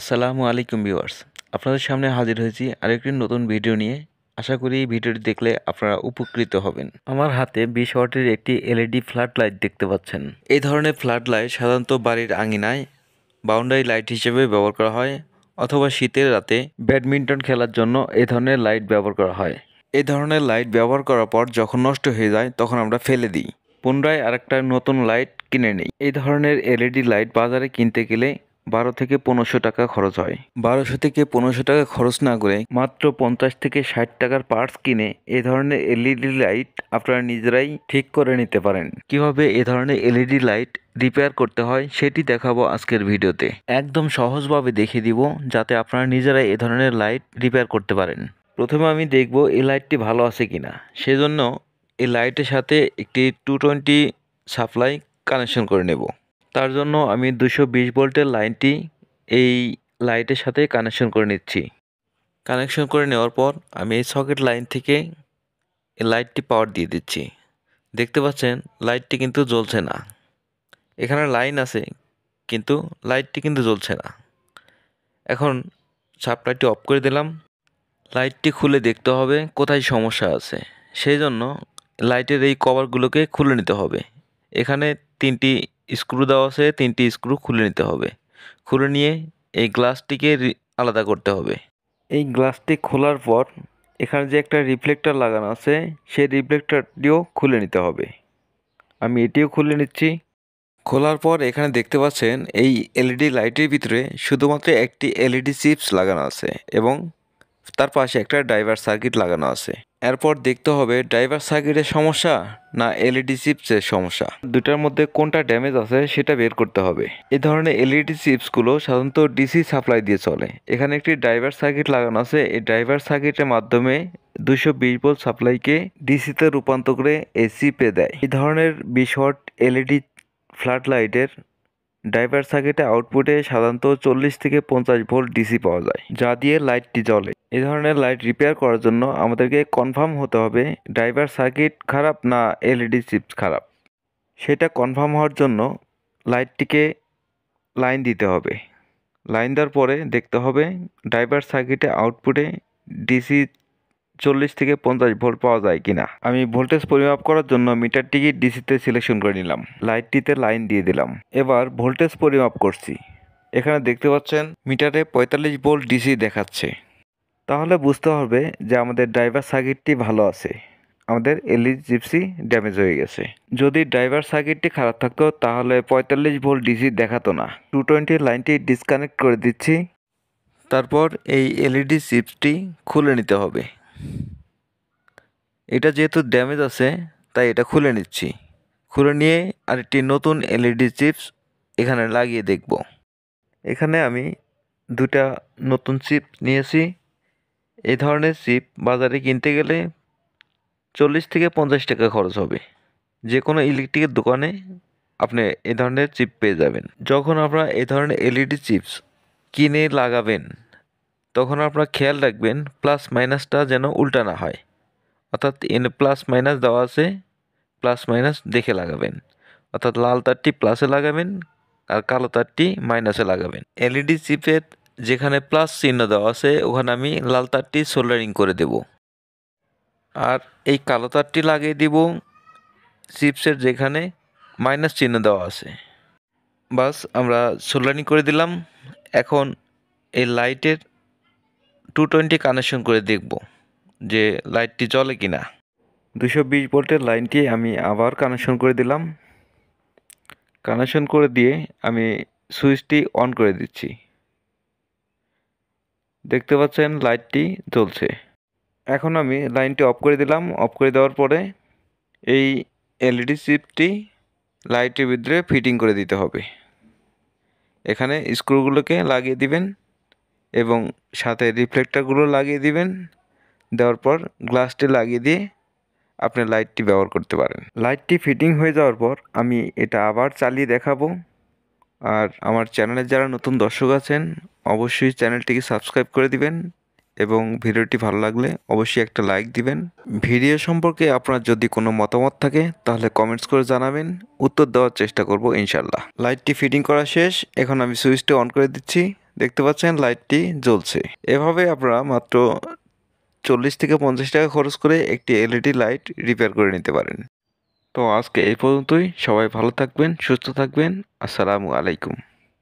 আসসালামু আলাইকুম ভিউয়ার্স, আপনাদের সামনে হাজির হয়েছি আরেকটি নতুন ভিডিও নিয়ে। আশা করি এই ভিডিওটি দেখলে আপনারা উপকৃত হবেন। আমার হাতে 20 ওয়াটের একটি এলইডি ফ্ল্যাড লাইট দেখতে পাচ্ছেন। এই ধরনের ফ্ল্যাড লাইট সাধারণত বাড়ির আঙিনায় বাউন্ডারি লাইট হিসেবে ব্যবহার করা হয়, অথবা শীতের রাতে ব্যাডমিন্টন খেলার জন্য এই ধরনের লাইট ব্যবহার করা হয়। এই ধরনের লাইট ব্যবহার করার পর যখন নষ্ট হয়ে যায় তখন আমরা ফেলে দিই, পুনরায় আরেকটা নতুন লাইট কিনে নিই। এই ধরনের এলইডি লাইট বাজারে কিনতে গেলে 12 থেকে 1500 টাকা খরচ হয়। 1200 থেকে 1500 টাকা খরচ না করে মাত্র 50 থেকে 60 টাকার পার্টস কিনে এই ধরনের এলইডি লাইট আপনারা নিজেরাই ঠিক করে নিতে পারেন। কিভাবে এই ধরনের এলইডি লাইট রিপেয়ার করতে হয় সেটি দেখাবো আজকের ভিডিওতে। একদম সহজভাবে দেখিয়ে দিব যাতে আপনারা নিজেরাই এই ধরনের লাইট রিপেয়ার করতে পারেন। প্রথমে আমি দেখব এই লাইটটি ভালো আছে কিনা। সেজন্য এই লাইটের সাথে একটি 220 সাপ্লাই কানেকশন করে নেব। তার জন্য আমি 220 ভোল্টের লাইনটি এই লাইটের সাথে কানেকশন করে নিচ্ছি। কানেকশন করে নেওয়ার পর আমি এই সকেট লাইন থেকে এই লাইটটি পাওয়ার দিয়ে দিচ্ছি। দেখতে পাচ্ছেন লাইটটি কিন্তু জ্বলছে না। এখানে লাইন আছে কিন্তু লাইটটি কিন্তু জ্বলছে না। এখন সাপ্লাইটি অফ করে দিলাম। লাইটটি খুলে দেখতে হবে কোথায় সমস্যা আছে। সেই জন্য লাইটের এই কভারগুলোকে খুলে নিতে হবে। এখানে 3টি স্ক্রু দেওয়া আছে, 3টি স্ক্রু খুলে নিতে হবে। খুলে নিয়ে এই গ্লাসটিকে আলাদা করতে হবে। এই গ্লাসটি খোলার পর এখানে যে একটা রিফ্লেক্টর লাগানো আছে সেই রিফ্লেক্টরটিও খুলে নিতে হবে। আমি এটিও খুলে নিচ্ছি। খোলার পর এখানে দেখতে পাচ্ছেন এই এলইডি লাইটের ভিতরে শুধুমাত্র একটি এলইডি চিপস লাগানো আছে এবং তার পাশে একটা ড্রাইভার সার্কিট লাগানো আছে। এরপর দেখতে হবে ড্রাইভার সার্কিটের সমস্যা না এলইডি চিপসের সমস্যা, দুটার মধ্যে কোনটা ড্যামেজ আছে সেটা বের করতে হবে। এই ধরনের এলইডি চিপসগুলো সাধারণত ডিসি সাপ্লাই দিয়ে চলে। এখানে একটি ড্রাইভার সার্কিট লাগানো আছে। এই ড্রাইভার সার্কিটের মাধ্যমে 220 ভোল্ট সাপ্লাইকে ডিসিতে রূপান্তর করে এই চিপে দেয়। এই ধরনের 20 ওয়াট এলইডি ফ্ল্যাড লাইটের ড্রাইভার সার্কিটে আউটপুটে সাধারণত 40 থেকে 50 ভোল্ট ডিসি পাওয়া যায়, যা দিয়ে লাইটটি জ্বলে। এই ধরনের লাইট রিপেয়ার করার জন্য আমাদেরকে কনফার্ম হতে হবে ড্রাইভার সার্কিট খারাপ না এলইডি চিপস খারাপ। সেটা কনফার্ম হওয়ার জন্য লাইটটিকে লাইন দিতে হবে। লাইন দেওয়ার পরে দেখতে হবে ড্রাইভার সার্কিটে আউটপুটে ডিসি 40 থেকে 50 ভোল্ট পাওয়া যায় কিনা। আমি ভোল্টেজ পরিমাপ করার জন্য মিটারটিকে ডিসিতে সিলেকশন করে নিলাম, লাইটটিতে লাইন দিয়ে দিলাম। এবার ভোল্টেজ পরিমাপ করছি। এখানে দেখতে পাচ্ছেন মিটারে 45 ভোল্ট ডিসি দেখাচ্ছে। তাহলে বুঝতে হবে যে আমাদের ড্রাইভার সার্কিটটি ভালো আছে, আমাদের এলইডি চিপসই ড্যামেজ হয়ে গেছে। যদি ড্রাইভার সার্কিটটি খারাপ থাকতো তাহলে 45 ভোল্ট ডিসি দেখাতো না। 220 লাইনটি ডিসকানেক্ট করে দিচ্ছি। তারপর এই এলইডি চিপসটি খুলে নিতে হবে। এটা যেহেতু ড্যামেজ আছে তাই এটা খুলে নিচ্ছি। খুলে নিয়ে আরেকটি নতুন এলইডি চিপস এখানে লাগিয়ে দেখব। এখানে আমি দুটা নতুন চিপ নিয়েছি। এই ধরনের চিপ বাজারে কিনতে গেলে 40 থেকে 50 টাকা খরচ হবে। যে কোনো ইলেকট্রিকের দোকানে আপনি এই ধরনের চিপ পেয়ে যাবেন। যখন আপনারা এই ধরনের এলইডি চিপস কিনে লাগাবেন তখন আপনারা খেয়াল রাখবেন প্লাস মাইনাসটা যেন উল্টা না হয়। অর্থাৎ এনে প্লাস মাইনাস দেওয়া আছে, প্লাস মাইনাস দেখে লাগাবেন। অর্থাৎ লাল তারটি প্লাসে লাগাবেন আর কালো তারটি মাইনাসে লাগাবেন। এলইডি চিপের যেখানে প্লাস চিহ্ন দেওয়া আছে ওখানে আমি লাল তারটি সোল্ডারিং করে দেব, আর এই কালো তারটি লাগিয়ে দিব চিপসের যেখানে মাইনাস চিহ্ন দেওয়া আছে। বাস আমরা সোল্ডারিং করে দিলাম। এখন এই লাইটের 220 কানেকশন করে দেখব যে লাইটটি জ্বলে কিনা। 220 ভোল্টের লাইনটি আমি আবার কানেকশন করে দিলাম। কানেকশন করে দিয়ে আমি সুইচটি অন করে দিচ্ছি। দেখতে পাচ্ছেন লাইটটি জ্বলছে। এখন আমি লাইনটি অফ করে দিলাম। অফ করে দেওয়ার পরে এই এলইডি চিপটি লাইটের ভিতরে ফিটিং করে দিতে হবে। এখানে স্ক্রুগুলোকে লাগিয়ে দিবেন এবং সাথে রিফ্লেক্টরগুলো লাগিয়ে দিবেন। দেওয়ার পর গ্লাসটি লাগিয়ে দিয়ে আপনি লাইটটি ব্যবহার করতে পারেন। লাইটটি ফিটিং হয়ে যাওয়ার পর আমি এটা আবার চালিয়ে দেখাবো। আর আমার চ্যানেলে যারা নতুন দর্শক আছেন অবশ্যই চ্যানেলটিকে সাবস্ক্রাইব করে দিবেন এবং ভিডিওটি ভালো লাগলে অবশ্যই একটা লাইক দিবেন। ভিডিও সম্পর্কে আপনার যদি কোনো মতামত থাকে তাহলে কমেন্টস করে জানাবেন, উত্তর দেওয়ার চেষ্টা করব ইনশাল্লাহ। লাইটটি ফিটিং করা শেষ। এখন আমি সুইচটি অন করে দিচ্ছি। দেখতে পাচ্ছেন লাইটটি জ্বলছে। এভাবে আপনারা মাত্র 40 থেকে 50 টাকা খরচ করে একটি এলইডি লাইট রিপেয়ার করে নিতে পারেন। তো আজকে এই পর্যন্তই। সবাই ভালো থাকবেন, সুস্থ থাকবেন। আসসালামু আলাইকুম।